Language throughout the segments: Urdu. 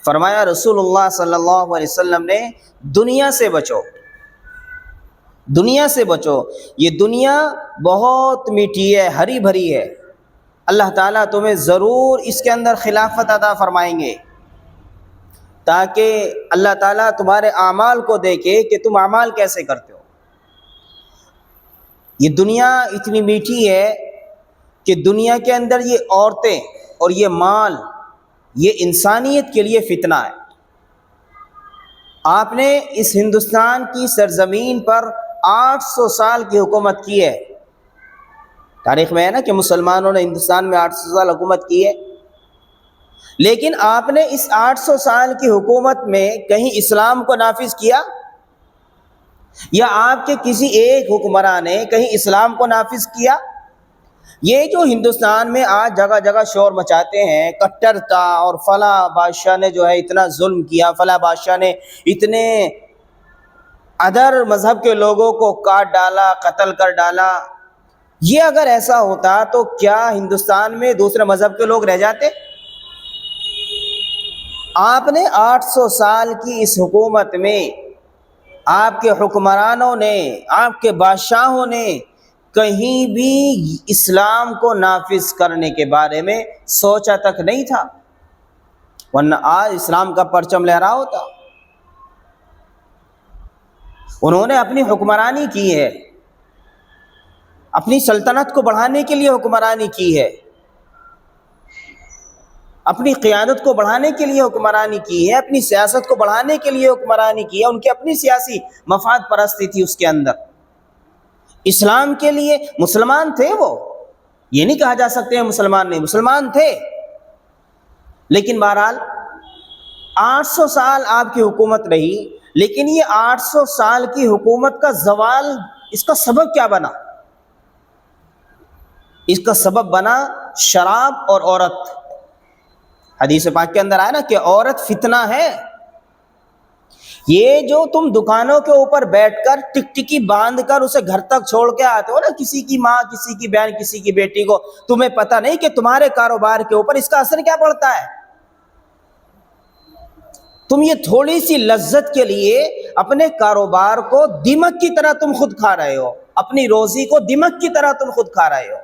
فرمایا رسول اللہ صلی اللہ علیہ وسلم نے دنیا سے بچو، دنیا سے بچو، یہ دنیا بہت میٹھی ہے، ہری بھری ہے، اللہ تعالیٰ تمہیں ضرور اس کے اندر خلافت عطا فرمائیں گے، تاکہ اللہ تعالیٰ تمہارے اعمال کو دیکھے کہ تم اعمال کیسے کرتے ہو۔ یہ دنیا اتنی میٹھی ہے کہ دنیا کے اندر یہ عورتیں اور یہ مال، یہ انسانیت کے لیے فتنہ ہے۔ آپ نے اس ہندوستان کی سرزمین پر 800 سال کی حکومت کی ہے۔ تاریخ میں ہے نا کہ مسلمانوں نے ہندوستان میں 800 سال حکومت کی ہے، لیکن آپ نے اس 800 سال کی حکومت میں کہیں اسلام کو نافذ کیا؟ یا آپ کے کسی ایک حکمراں نے کہیں اسلام کو نافذ کیا؟ یہ جو ہندوستان میں آج جگہ جگہ شور مچاتے ہیں کٹرتا، اور فلاں بادشاہ نے جو ہے اتنا ظلم کیا، فلاں بادشاہ نے اتنے ادر مذہب کے لوگوں کو کاٹ ڈالا، قتل کر ڈالا، یہ اگر ایسا ہوتا تو کیا ہندوستان میں دوسرے مذہب کے لوگ رہ جاتے؟ آپ نے 800 سال کی اس حکومت میں آپ کے حکمرانوں نے، آپ کے بادشاہوں نے کہیں بھی اسلام کو نافذ کرنے کے بارے میں سوچا تک نہیں تھا، ورنہ آج اسلام کا پرچم لہرا ہوتا۔ انہوں نے اپنی حکمرانی کی ہے، اپنی سلطنت کو بڑھانے کے لیے حکمرانی کی ہے، اپنی قیادت کو بڑھانے کے لیے حکمرانی کی ہے، اپنی سیاست کو بڑھانے کے لیے حکمرانی کی ہے۔ ان کی اپنی سیاسی مفاد پرستی تھی اس کے اندر۔ اسلام کے لیے مسلمان تھے، وہ یہ نہیں کہا جا سکتے ہیں مسلمان نہیں، مسلمان تھے، لیکن بہرحال 800 سال آپ کی حکومت رہی، لیکن یہ 800 سال کی حکومت کا زوال، اس کا سبب کیا بنا؟ اس کا سبب بنا شراب اور عورت۔ حدیث پاک کے اندر آیا نا کہ عورت فتنہ ہے۔ یہ جو تم دکانوں کے اوپر بیٹھ کر ٹکٹکی باندھ کر اسے گھر تک چھوڑ کے آتے ہو نا، کسی کی ماں، کسی کی بہن، کسی کی بیٹی کو، تمہیں پتہ نہیں کہ تمہارے کاروبار کے اوپر اس کا اثر کیا پڑتا ہے۔ تم یہ تھوڑی سی لذت کے لیے اپنے کاروبار کو دیمک کی طرح تم خود کھا رہے ہو، اپنی روزی کو دیمک کی طرح تم خود کھا رہے ہو۔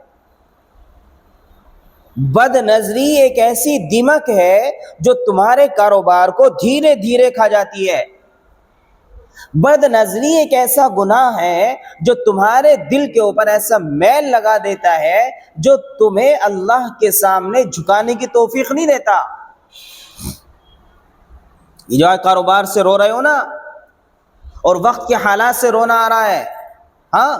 بد نظری ایک ایسی دیمک ہے جو تمہارے کاروبار کو دھیرے دھیرے کھا جاتی ہے۔ بد نظری ایک ایسا گناہ ہے جو تمہارے دل کے اوپر ایسا میل لگا دیتا ہے جو تمہیں اللہ کے سامنے جھکانے کی توفیق نہیں دیتا۔ یہ جو کاروبار سے رو رہے ہو نا، اور وقت کے حالات سے رونا آ رہا ہے، ہاں،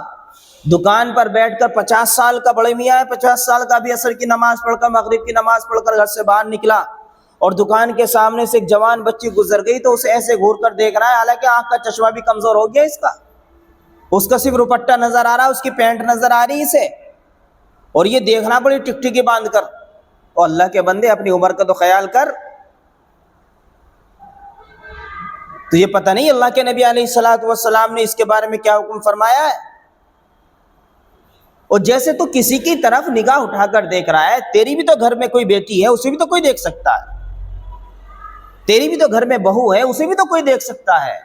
دکان پر بیٹھ کر 50 سال کا بڑے میاں ہے، 50 سال کا بھی عصر کی نماز پڑھ کر، مغرب کی نماز پڑھ کر گھر سے باہر نکلا، اور دکان کے سامنے سے ایک جوان بچی گزر گئی تو اسے ایسے گھور کر دیکھ رہا ہے، حالانکہ آنکھ کا چشمہ بھی کمزور ہو گیا اس کا صرف روپٹہ نظر آ رہا ہے، اس کی پینٹ نظر آ رہی ہے اسے، اور یہ دیکھنا پڑی ٹکٹکی باندھ کر۔ اور اللہ کے بندے اپنی عمر کا تو خیال کر۔ تو یہ پتہ نہیں اللہ کے نبی علیہ الصلوۃ والسلام نے اس کے بارے میں کیا حکم فرمایا ہے۔ اور جیسے تو کسی کی طرف نگاہ اٹھا کر دیکھ رہا ہے، تیری بھی تو گھر میں کوئی بیٹی ہے، اسے بھی تو کوئی دیکھ سکتا ہے، تیری بھی تو گھر میں بہو ہے، اسے بھی تو کوئی دیکھ سکتا ہے۔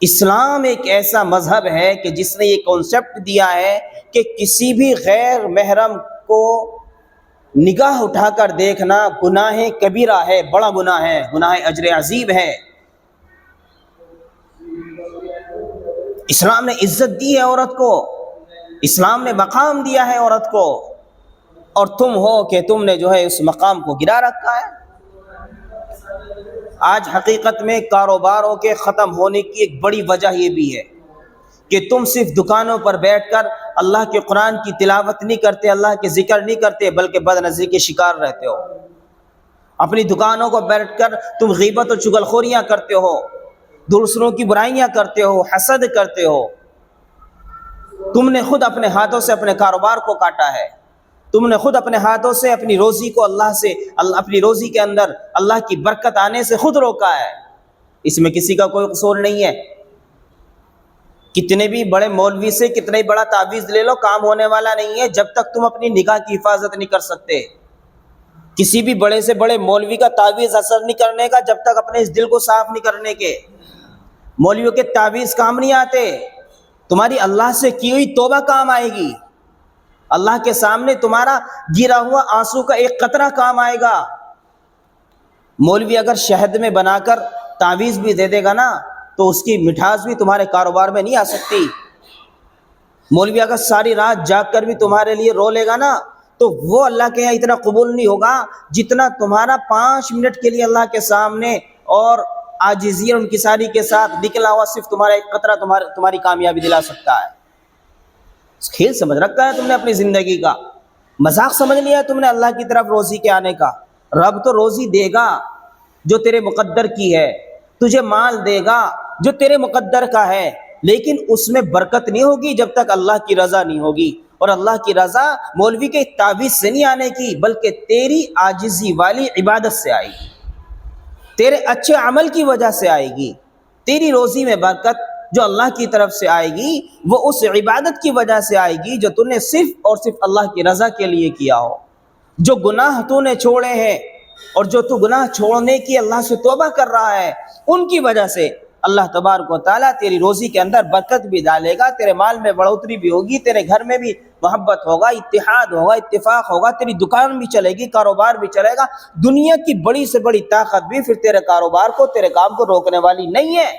اسلام ایک ایسا مذہب ہے کہ جس نے یہ کانسیپٹ دیا ہے کہ کسی بھی غیر محرم کو نگاہ اٹھا کر دیکھنا گناہ کبیرہ ہے، بڑا گناہ ہے، گناہ اجر عظیم ہے۔ اسلام نے عزت دی ہے عورت کو، اسلام نے مقام دیا ہے عورت کو، اور تم ہو کہ تم نے جو ہے اس مقام کو گرا رکھا ہے۔ آج حقیقت میں کاروباروں کے ختم ہونے کی ایک بڑی وجہ یہ بھی ہے کہ تم صرف دکانوں پر بیٹھ کر اللہ کے قرآن کی تلاوت نہیں کرتے، اللہ کے ذکر نہیں کرتے، بلکہ بد نظری کے شکار رہتے ہو۔ اپنی دکانوں کو بیٹھ کر تم غیبت و چغلخوریاں کرتے ہو، دوسروں کی برائیاں کرتے ہو، حسد کرتے ہو۔ تم نے خود اپنے ہاتھوں سے اپنے کاروبار کو کاٹا ہے، تم نے خود اپنے ہاتھوں سے اپنی روزی کو اپنی روزی کے اندر اللہ کی برکت آنے سے خود روکا ہے۔ اس میں کسی کا کوئی قصور نہیں ہے۔ کتنے بھی بڑے مولوی سے کتنے بڑا تعویذ لے لو، کام ہونے والا نہیں ہے جب تک تم اپنی نگاہ کی حفاظت نہیں کر سکتے۔ کسی بھی بڑے سے بڑے مولوی کا تعویذ اثر نہیں کرنے کا جب تک اپنے اس دل کو صاف نہیں کرنے کے. مولویوں کے تعویذ کام نہیں آتے. تمہاری اللہ سے کی ہوئی توبہ کام آئے گی. اللہ کے سامنے تمہارا گرا ہوا آنسو کا ایک قطرہ کام آئے گا. مولوی اگر شہد میں بنا کر تعویذ بھی دے دے گا نا تو اس کی مٹھاس بھی تمہارے کاروبار میں نہیں آ سکتی. مولوی اگر ساری رات جاگ کر بھی تمہارے لیے رو لے گا نا تو وہ اللہ کے یہاں اتنا قبول نہیں ہوگا جتنا تمہارا 5 منٹ کے لیے اللہ کے سامنے اور عاجزی اور انکساری کے ساتھ نکلا ہوا صرف تمہارا ایک قطرہ تمہاری کامیابی دلا سکتا ہے. کھیل سمجھ رکھا ہے تم نے اپنی زندگی کا, مذاق سمجھ لیا ہے تم نے اللہ کی طرف روزی کے آنے کا. رب تو روزی دے گا جو تیرے مقدر کی ہے, تجھے مال دے گا جو تیرے مقدر کا ہے, لیکن اس میں برکت نہیں ہوگی جب تک اللہ کی رضا نہیں ہوگی. اور اللہ کی رضا مولوی کے تعویذ سے نہیں آنے کی بلکہ تیری عاجزی والی عبادت سے آئے گی, تیرے اچھے عمل کی وجہ سے آئے گی. تیری روزی میں برکت جو اللہ کی طرف سے آئے گی وہ اس عبادت کی وجہ سے آئے گی جو تو نے صرف اور صرف اللہ کی رضا کے لیے کیا ہو. جو گناہ تو نے چھوڑے ہیں اور جو تو گناہ چھوڑنے کی اللہ سے توبہ کر رہا ہے ان کی وجہ سے اللہ تبارک و تعالیٰ تیری روزی کے اندر برکت بھی ڈالے گا, تیرے مال میں بڑھوتری بھی ہوگی, تیرے گھر میں بھی محبت ہوگا, اتحاد ہوگا, اتفاق ہوگا, تیری دکان بھی چلے گی, کاروبار بھی چلے گا. دنیا کی بڑی سے بڑی طاقت بھی پھر تیرے کاروبار کو, تیرے کام کو روکنے والی نہیں ہے.